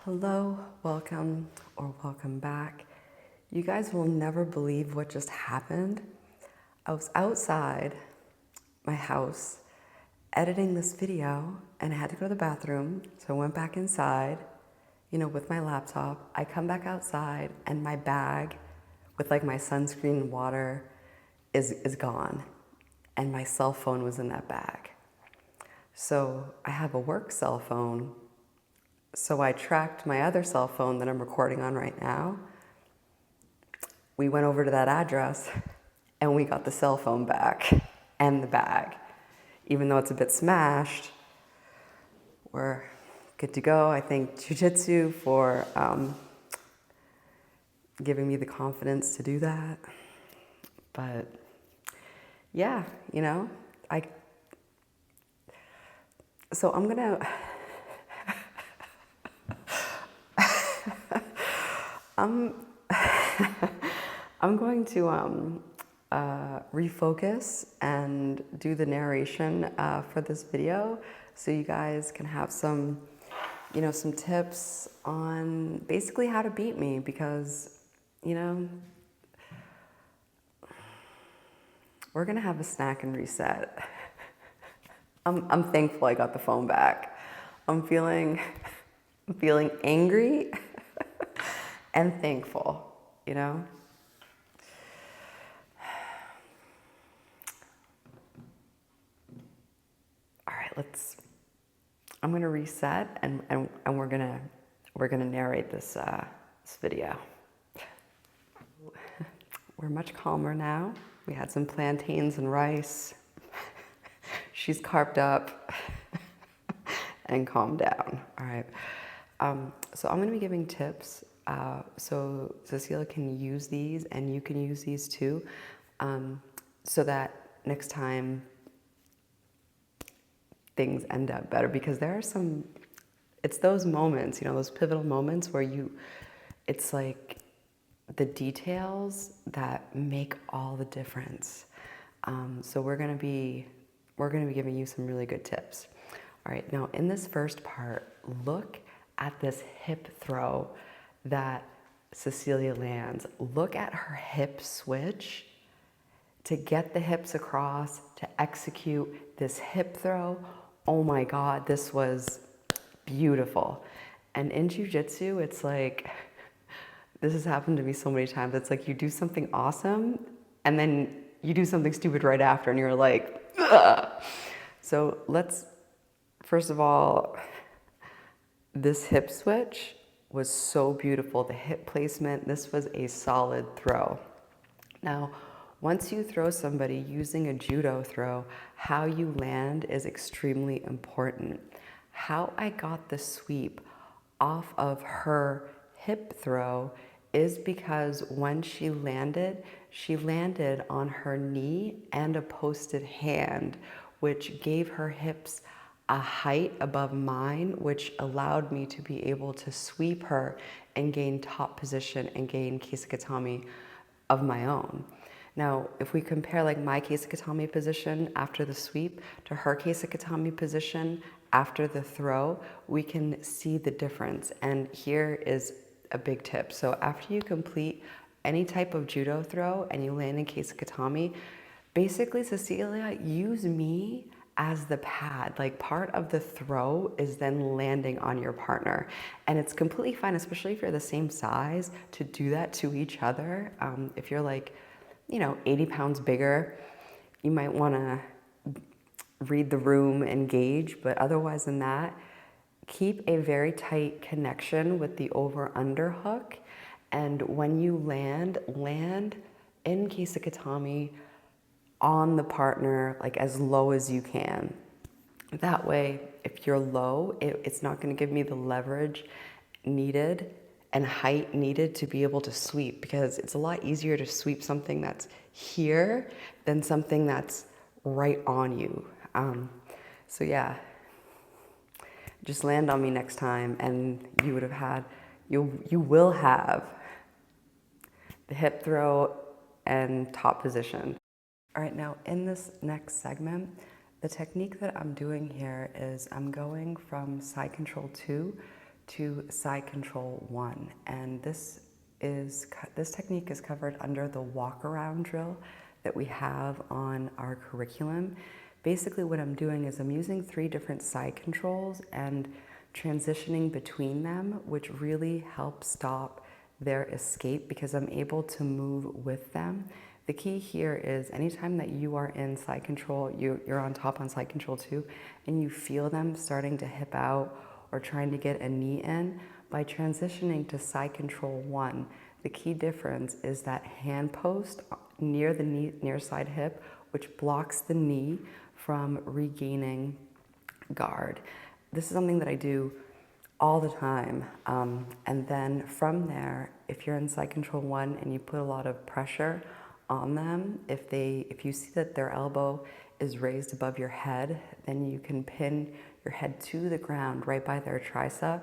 Hello, welcome, or welcome back. You guys will never believe what just happened. I was outside my house editing this video and I had to go to the bathroom. So I went back inside, with my laptop. I come back outside and my bag with like my sunscreen and water is gone. And my cell phone was in that bag. So I have a work cell phone. So I tracked my other cell phone that I'm recording on right now. We went over to that address and we got the cell phone back and the bag. Even though it's a bit smashed, we're good to go. I thank Jiu-jitsu for giving me the confidence to do that. But yeah, so I'm gonna, I'm going to refocus and do the narration for this video so you guys can have some, some tips on basically how to beat me because, we're gonna have a snack and reset. I'm thankful I got the phone back. I'm feeling angry and thankful, All right, I'm gonna reset and we're gonna narrate this video. We're much calmer now. We had some plantains and rice. She's carved up and calmed down. All right. So I'm going to be giving tips. So Cecilia can use these and you can use these too. So that next time things end up better, because there are it's those moments, those pivotal moments where it's like the details that make all the difference. So we're going to be giving you some really good tips. All right, now in this first part, look at this hip throw that Cecilia lands. Look at her hip switch to get the hips across, to execute this hip throw. Oh my God, this was beautiful. And in Jiu-jitsu, it's like, this has happened to me so many times. It's like you do something awesome and then you do something stupid right after and you're like, ugh. So first of all, this hip switch was so beautiful. The hip placement, this was a solid throw. Now, once you throw somebody using a judo throw, how you land is extremely important. How I got the sweep off of her hip throw is because when she landed on her knee and a posted hand, which gave her hips a height above mine, which allowed me to be able to sweep her and gain top position and gain keisakatami of my own. Now, if we compare like my keisakatami position after the sweep to her keisakatami position after the throw, we can see the difference. And here is a big tip. So after you complete any type of judo throw and you land in keisakatami, basically, Cecilia, use me as the pad. Like part of the throw is then landing on your partner. And it's completely fine, especially if you're the same size, to do that to each other. If you're like, 80 pounds bigger, you might wanna read the room, engage, but otherwise than that, keep a very tight connection with the over-under hook. And when you land in keisakatami on the partner, like as low as you can. That way, if you're low, it's not gonna give me the leverage needed and height needed to be able to sweep, because it's a lot easier to sweep something that's here than something that's right on you. So yeah, just land on me next time and you will have the hip throw and top position. All right, now in this next segment, the technique that I'm doing here is I'm going from side control 2 to side control 1. And this technique is covered under the walk around drill that we have on our curriculum. Basically what I'm doing is I'm using 3 different side controls and transitioning between them, which really helps stop their escape because I'm able to move with them. The key here is anytime that you are in side control, you're on top on side control 2, and you feel them starting to hip out or trying to get a knee in, by transitioning to side control 1, the key difference is that hand post near the knee, near side hip, which blocks the knee from regaining guard. This is something that I do all the time. And then from there, if you're in side control 1 and you put a lot of pressure on them, if you see that their elbow is raised above your head, then you can pin your head to the ground right by their tricep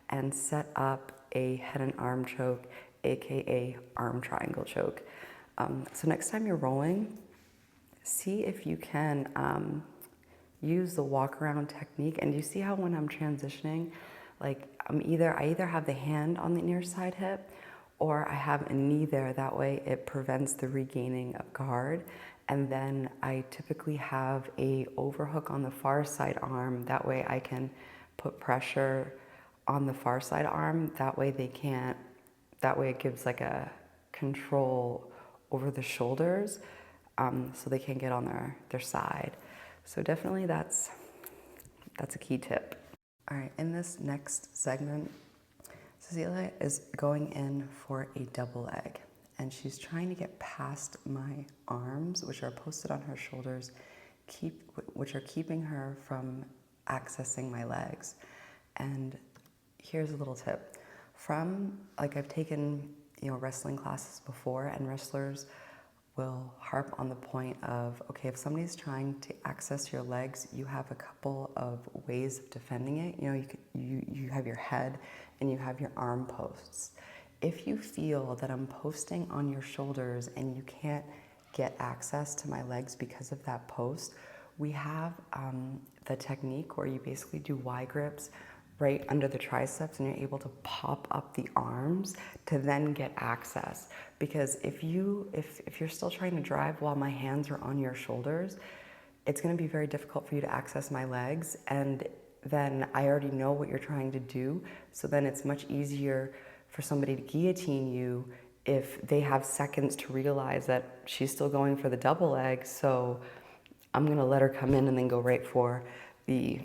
and set up a head and arm choke, aka arm triangle choke. So next time you're rolling, see if you can use the walk around technique. And you see how when I'm transitioning, like I either have the hand on the near side hip or I have a knee there. That way it prevents the regaining of guard. And then I typically have a overhook on the far side arm. That way I can put pressure on the far side arm. That way it gives like a control over the shoulders, so they can get on their side. So definitely that's a key tip. All right, in this next segment, Cecilia is going in for a double leg, and she's trying to get past my arms, which are posted on her shoulders, which are keeping her from accessing my legs. And here's a little tip. I've taken, wrestling classes before, and wrestlers will harp on the point of, okay, if somebody's trying to access your legs, you have a couple of ways of defending it. You have your head and you have your arm posts. If you feel that I'm posting on your shoulders and you can't get access to my legs because of that post, we have the technique where you basically do Y grips right under the triceps, and you're able to pop up the arms to then get access. Because if you're still trying to drive while my hands are on your shoulders, it's going to be very difficult for you to access my legs, and then I already know what you're trying to do, so then it's much easier for somebody to guillotine you if they have seconds to realize that she's still going for the double leg. So I'm going to let her come in and then go right for the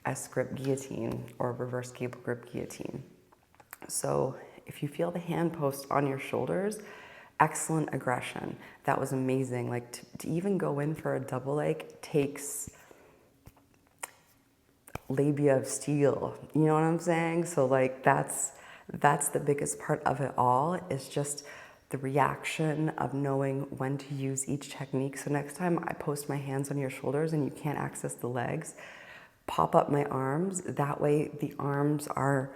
S-grip guillotine or reverse gable grip guillotine. So if you feel the hand post on your shoulders, excellent aggression. That was amazing. Like to even go in for a double leg takes labia of steel. You know what I'm saying? So like that's the biggest part of it all, is just the reaction of knowing when to use each technique. So next time I post my hands on your shoulders and you can't access the legs, pop up my arms. That way the arms are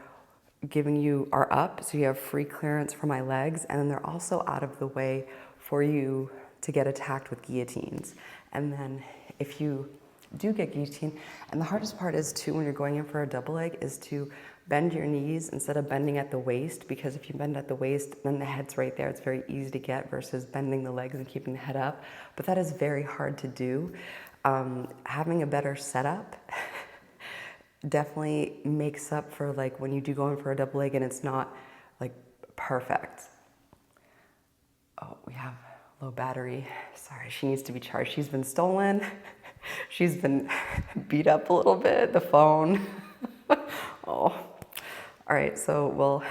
up, so you have free clearance for my legs, and then they're also out of the way for you to get attacked with guillotines. And then if you do get guillotined, and the hardest part is too, when you're going in for a double leg, is to bend your knees instead of bending at the waist, because if you bend at the waist, then the head's right there. It's very easy to get versus bending the legs and keeping the head up. But that is very hard to do. Having a better setup definitely makes up for like when you do go in for a double leg and it's not like perfect. Oh, we have low battery. Sorry, she needs to be charged. She's been stolen. She's been beat up a little bit, the phone. Oh, all right, so we'll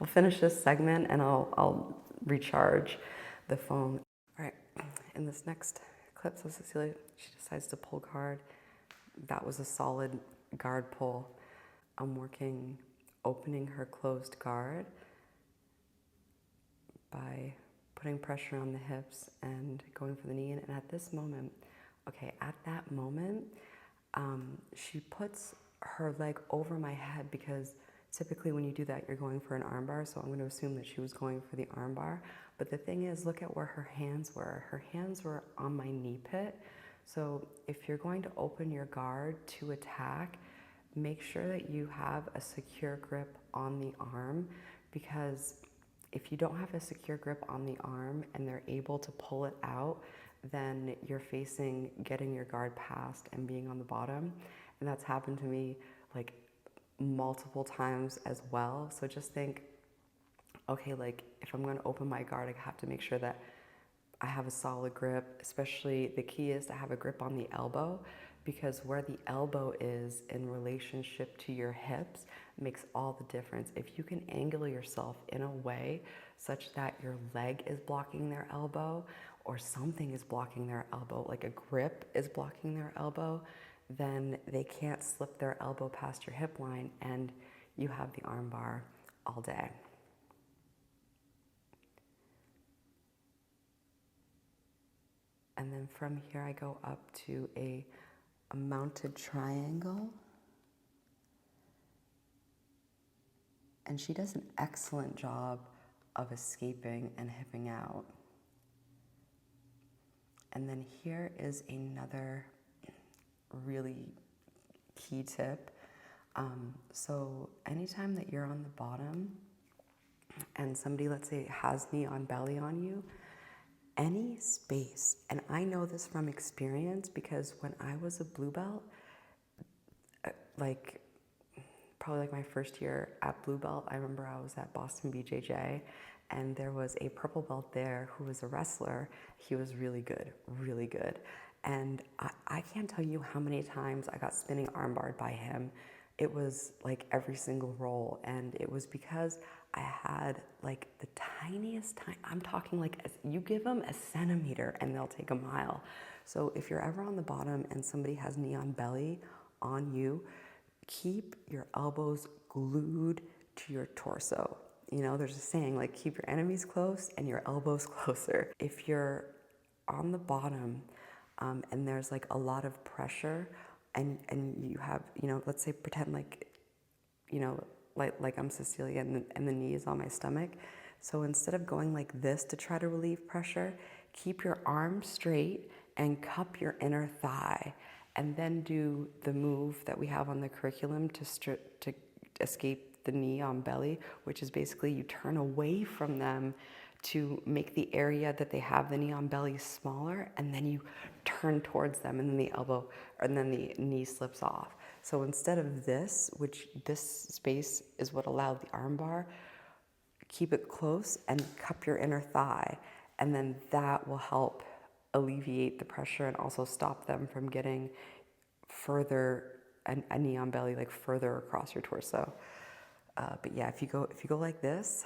finish this segment and I'll recharge the phone. All right, in this next clip, so Cecilia, she decides to pull guard. That was a solid guard pull. I'm working, opening her closed guard by putting pressure on the hips and going for the knee. And at this moment, she puts her leg over my head, because typically when you do that, you're going for an armbar. So I'm going to assume that she was going for the armbar. But the thing is, look at where her hands were. Her hands were on my knee pit. So if you're going to open your guard to attack, make sure that you have a secure grip on the arm, because if you don't have a secure grip on the arm and they're able to pull it out, then you're facing getting your guard passed and being on the bottom. And that's happened to me like multiple times as well. So just think, okay, like if I'm going to open my guard, I have to make sure that I have a solid grip. Especially the key is to have a grip on the elbow, because where the elbow is in relationship to your hips makes all the difference. If you can angle yourself in a way such that your leg is blocking their elbow, or something is blocking their elbow, like a grip is blocking their elbow, then they can't slip their elbow past your hip line and you have the arm bar all day. And then from here I go up to a mounted triangle. And she does an excellent job of escaping and hipping out. And then here is another really key tip. So anytime that you're on the bottom and somebody, let's say, has knee on belly on you, any space, and I know this from experience because when I was a blue belt, like probably like my first year at blue belt, I remember I was at Boston BJJ and there was a purple belt there who was a wrestler. He was really good, really good. And I can't tell you how many times I got spinning armbarred by him. It was like every single roll, and it was because I had like the tiniest time. I'm talking like you give them a centimeter and they'll take a mile. So if you're ever on the bottom and somebody has knee on belly on you, keep your elbows glued to your torso. You know, there's a saying like keep your enemies close and your elbows closer. If you're on the bottom and there's like a lot of pressure and you have, you know, let's say pretend like, you know, like I'm Cecilia and the knee is on my stomach. So instead of going like this to try to relieve pressure, keep your arm straight and cup your inner thigh, and then do the move that we have on the curriculum to escape the knee on belly, which is basically you turn away from them to make the area that they have the knee on belly smaller, and then you turn towards them, and then the elbow, and then the knee slips off. So instead of this, which this space is what allowed the arm bar, keep it close and cup your inner thigh, and then that will help alleviate the pressure and also stop them from getting further, a knee on belly, like further across your torso. But yeah, if you go like this,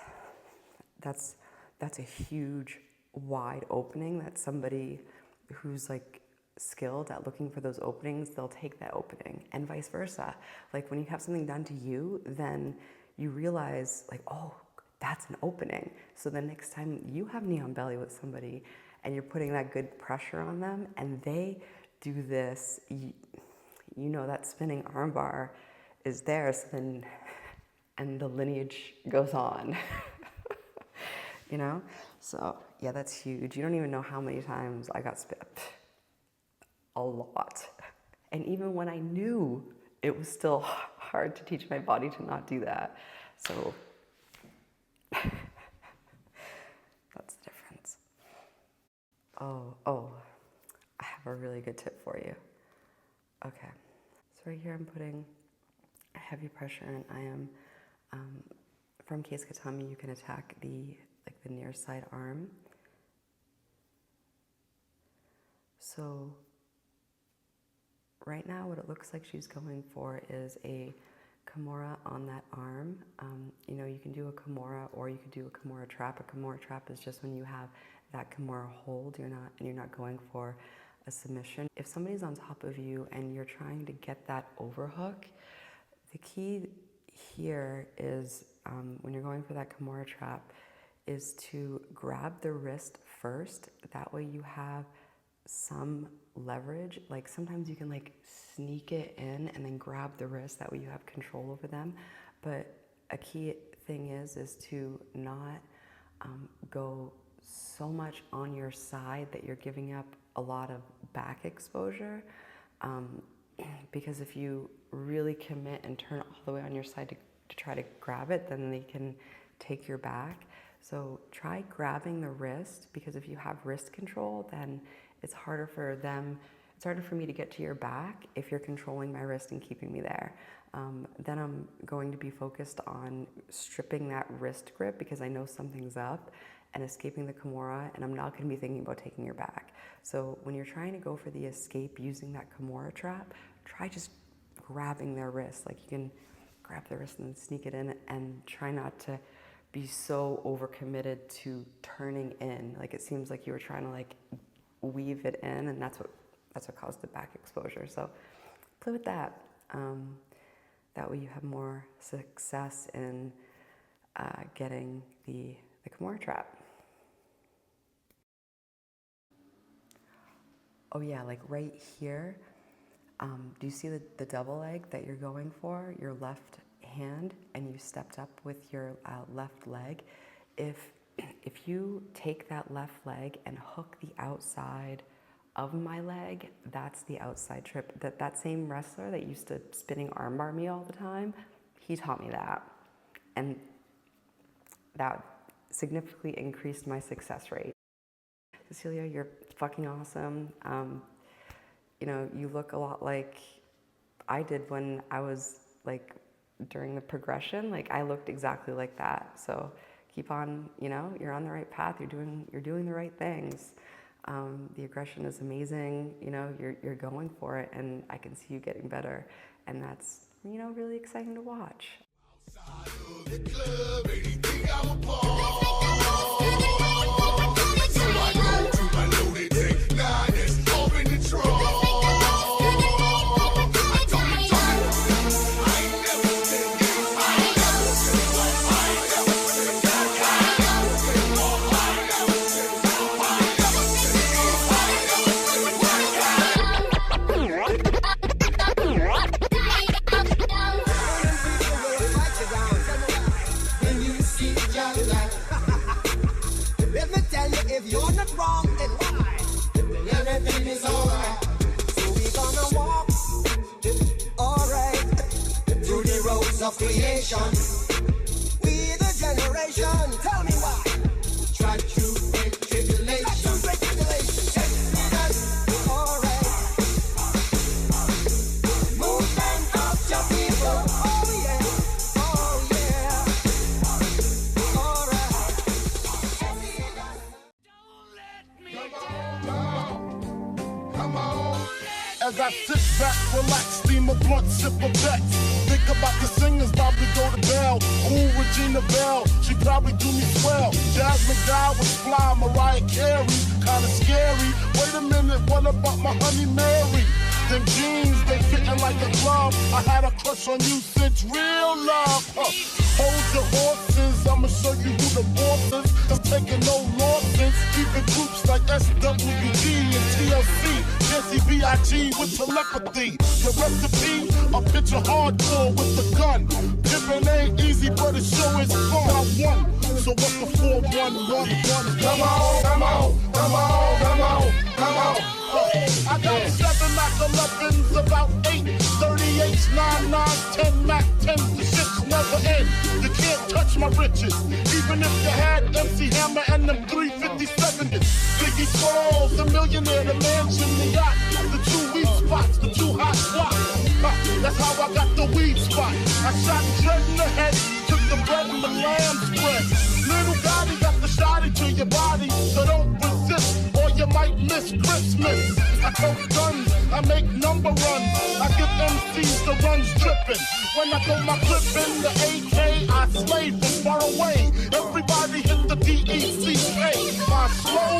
that's a huge wide opening that somebody who's like skilled at looking for those openings, they'll take that opening, and vice versa. Like when you have something done to you, then you realize like, oh, that's an opening. So the next time you have knee on belly with somebody and you're putting that good pressure on them and they do this, you know that spinning arm bar is there. So then, and the lineage goes on. You know? So yeah, that's huge. You don't even know how many times I got spit. A lot. And even when I knew, it was still hard to teach my body to not do that. So that's the difference. Oh, I have a really good tip for you. Okay. So right here I'm putting a heavy pressure, and I am, from case katami, you can attack the near side arm. So right now what it looks like she's going for is a Kamura on that arm. You know, you can do a Kamura or you could do a Kamura trap. A Kamura trap is just when you have that Kamura hold, you're not going for a submission. If somebody's on top of you and you're trying to get that overhook, the key here is when you're going for that Kamura trap is to grab the wrist first. That way you have some leverage. Like sometimes you can like sneak it in and then grab the wrist. That way you have control over them. But a key thing is to not go so much on your side that you're giving up a lot of back exposure. Because if you really commit and turn all the way on your side to try to grab it, then they can take your back. So try grabbing the wrist, because if you have wrist control, then it's harder for me to get to your back if you're controlling my wrist and keeping me there. Then I'm going to be focused on stripping that wrist grip because I know something's up and escaping the Kamura, and I'm not going to be thinking about taking your back. So when you're trying to go for the escape using that Kamura trap, try just grabbing their wrist. Like you can grab their wrist and sneak it in, and try not to be so overcommitted to turning in. Like it seems like you were trying to like weave it in, and that's what caused the back exposure. So play with that. That way you have more success in getting the Kamura trap. Oh yeah, like right here, do you see the double leg that you're going for, your left hand, and you stepped up with your left leg? If you take that left leg and hook the outside of my leg, that's the outside trip. That same wrestler that used to spinning armbar me all the time, he taught me that. And that significantly increased my success rate. Cecilia, you're fucking awesome. You know, you look a lot like I did when I was like during the progression. Like I looked exactly like that. So keep on, you know, you're on the right path. You're doing the right things. The aggression is amazing. You know, you're going for it, and I can see you getting better, and that's, you know, really exciting to watch. Outside of the club, anything I'm a part. So I go to my loaded tank, now that's open the trunk. If you're not wrong, then why? Everything is alright. So we're gonna walk, alright, through the roads of creation. We the generation, tell me why. Try to break tribulation. Alright. Movement of your people. Oh yeah, oh yeah. As I sit back, relax, steam a blunt, sip a vet. Think about the singers, probably go to Bell. Ooh, Regina Bell, she probably do me swell. Jasmine Guy was fly, Mariah Carey, kinda scary. Wait a minute, what about my honey Mary? Them jeans, they fitting like a glove. I had a crush on you since real love. Hold your horses, I'ma show you who the boss is. I'm taking no losses. Even groups like SWD and TLC, Jesse B.I.G. with telepathy. The recipe, a picture hardcore with the gun. Pimpin' ain't easy, but it sure is fun. I won, so what's the 4-1-1-1? Come on, come on, come on, come on, come on. I got 7 Mac 11s, about 8 38s, 9 9s, 10 Mac 10s. The shit's never end. You can't touch my riches, even if you had MC Hammer and them 357s. Biggie Smalls, the millionaire, the mansion, the yacht, the 2 weed spots, the 2 hot spots. That's how I got the weed spot. I shot Dread in the head, took the bread and the lamb spread. Little Gotti got the shotty to your body, so don't resist or you might miss Christmas. I tote guns, I make number runs, I give MCs the runs dripping. When I throw my clip in the AK, I slay from far away. Everybody hit the DECA. My slow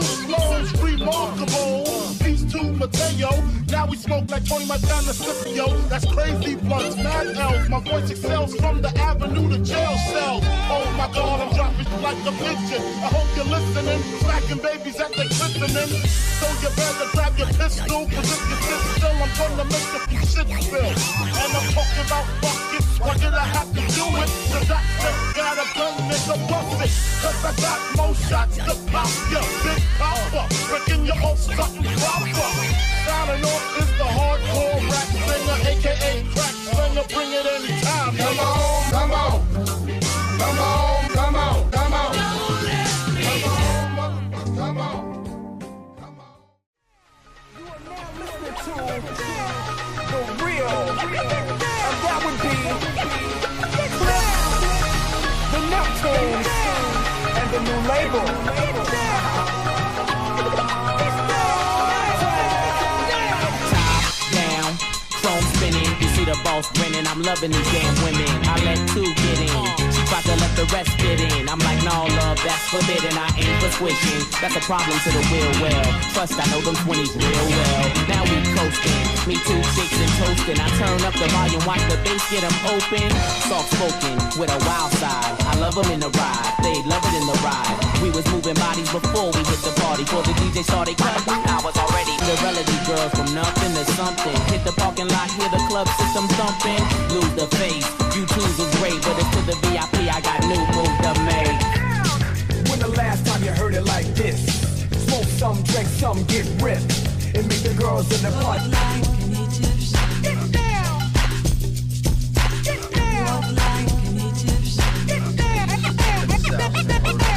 is remarkable. Peace to Mateo. Now we smoke like Tony Montana Scipio. That's crazy blunts, mad L's. My voice excels from the avenue to jail cell. Oh my God, I'm dropping like a pigeon. I hope you're listening. Smacking babies at they christening. So you better grab your pistol, cause if you sit still, I'm gonna make up your shit spill. And I'm talking about buckets. Why did I have to do it? Cause I just got a gun, nigga, bust it. Cause I got more shots to pop ya, big popper. Breaking your own something proper. Sounding off is the hardcore rap singer, aka crack label. The boss grinning, I'm loving these damn women. I let two get in, she about to let the rest fit in. I'm like, no love, that's forbidden. I ain't for squishing, that's a problem to the real well. Trust, I know them 20s real well. Now we coasting, me two chicks and toasting. I turn up the volume, watch the bass get them open. Soft spoken with a wild side. I love them in the ride, they love it in the ride. We was moving bodies before we hit the party. Before the DJ started cutting, I was already the relative girls from nothing to something. Hit the parking lot, hear the club system thumping. Lose the face, you twos was great, but it's to the VIP, I got new moves to make. When the last time you heard it like this? Smoke some, drink some, get ripped, and make the girls in the party. Get down. Get down. Get down.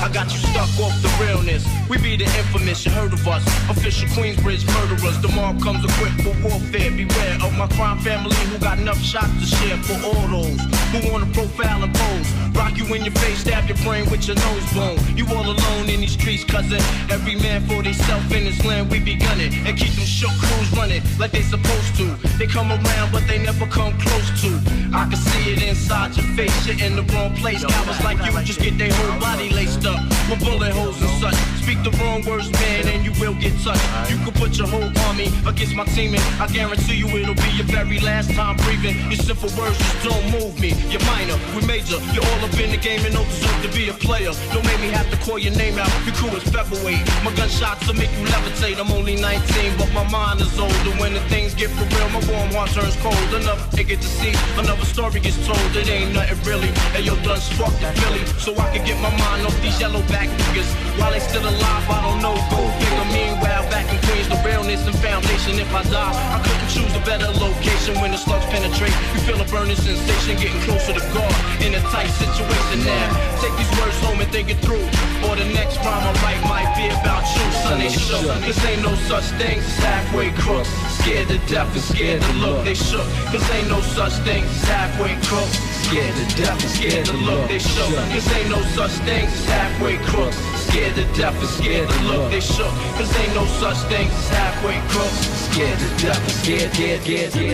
I got you stuck off the realness. We be the infamous, you heard of us. Official Queensbridge murderers. The mob comes equipped for warfare. Beware of my crime family who got enough shots to share for all those who wanna profile and pose. Rock you in your face, stab your brain with your nose bone. You all alone in these streets, cousin. Every man for theyself in this land, we be gunning. And keep them shook crews running like they supposed to. They come around, but they never come close to. I can see it inside your face, you're in the wrong place. Cowards like you just get their whole body laced up with bullet holes and such. Speak the wrong words, man, and you will get touched. You can put your whole army against my team, and I guarantee you it'll be your very last time breathing. Your simple words just don't move me. You're minor, we major. You're all up in the game and don't deserve to be a player. Don't make me have to call your name out. Your crew is featherweight. My gunshots will make you levitate. I'm only 19, but my mind is older. When the things get for real, my warm heart turns cold. Another ticket to see, another story gets told. It ain't nothing really. And yo, done struck the Philly, so I can get my mind off these yellow back niggas. While they still alive, I don't know. Go figure. Meanwhile, back in Queens, the realness and foundation. If I die, I couldn't choose a better location. When the slugs penetrate, you feel a burning sensation, getting closer to God. In a tight situation now. Take these words home and think it through. Or the next rhyme I write might be about you. Son, they shook. Cause ain't no such thing as halfway crooks. Scared to death and scared to look. They shook. Cause ain't no such thing as halfway crooks. Scared to death and scared to look. They shook. Cause ain't no such thing as halfway crooks. Scared to death and scared to look. They shook. Cause ain't no such thing as halfway crooks. Scared to death and scared.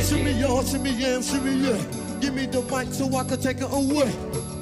Shimmy y'all, shimmy yeah, shimmy yeah. Give me the mic so I can take it away.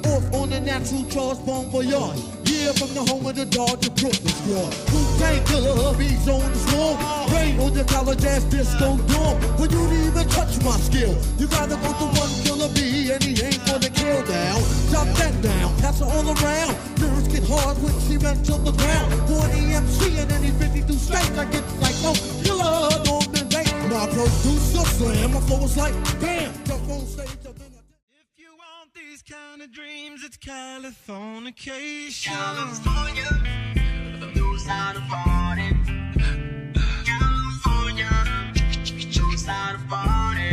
Off on the natural Charles Bon Voyage. Yeah, from the home of the dog to Brooklyn squad. Wu-Tang Killer, hubby's on the swarm. Rain on your college ass disco dorm. When you didn't even touch my skill, you gotta go to one killer B, and he ain't gonna kill down. Chop that down, pass her all around. Lyrics get hard when she went to the ground. 40 MC and any 52 states, I get like no killer, don't been late. My producer slam, my flow is like bam. Jump on stage, If you want these kind of dreams, it's Californication. California, knows how to party. California, knows how to party.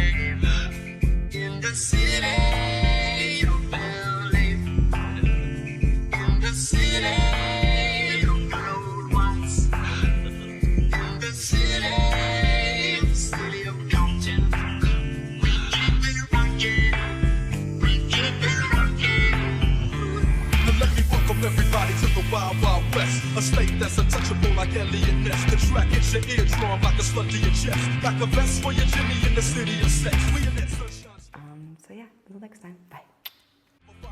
In the city of LA. In the city of road ones. In the city of Compton. We keep it rockin'. We keep it rockin'. And let me welcome everybody to the Wild Wild West, a state that's untouchable like Elliot Ness. The track hits your eardrum like a slug to your chest, like a vest for your Jimmy in the city of sex. We in that sunshine. So yeah, until next time, bye.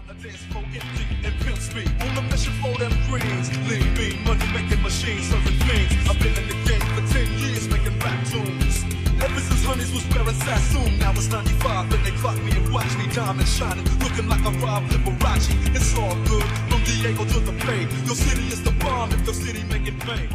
A dance floor empty and pimp speed. On the mission for them greens. Lean bean, money making machines, serving fiends. I've been in the game for 10 years making rap tunes. Ever since Honeys was wearing Sassoon. Now it's 95 and they clock me and watch me diamond shining, looking like a Rob Liberace. It's all good, from Diego to the Bay. Your city is the bomb if your city making fame.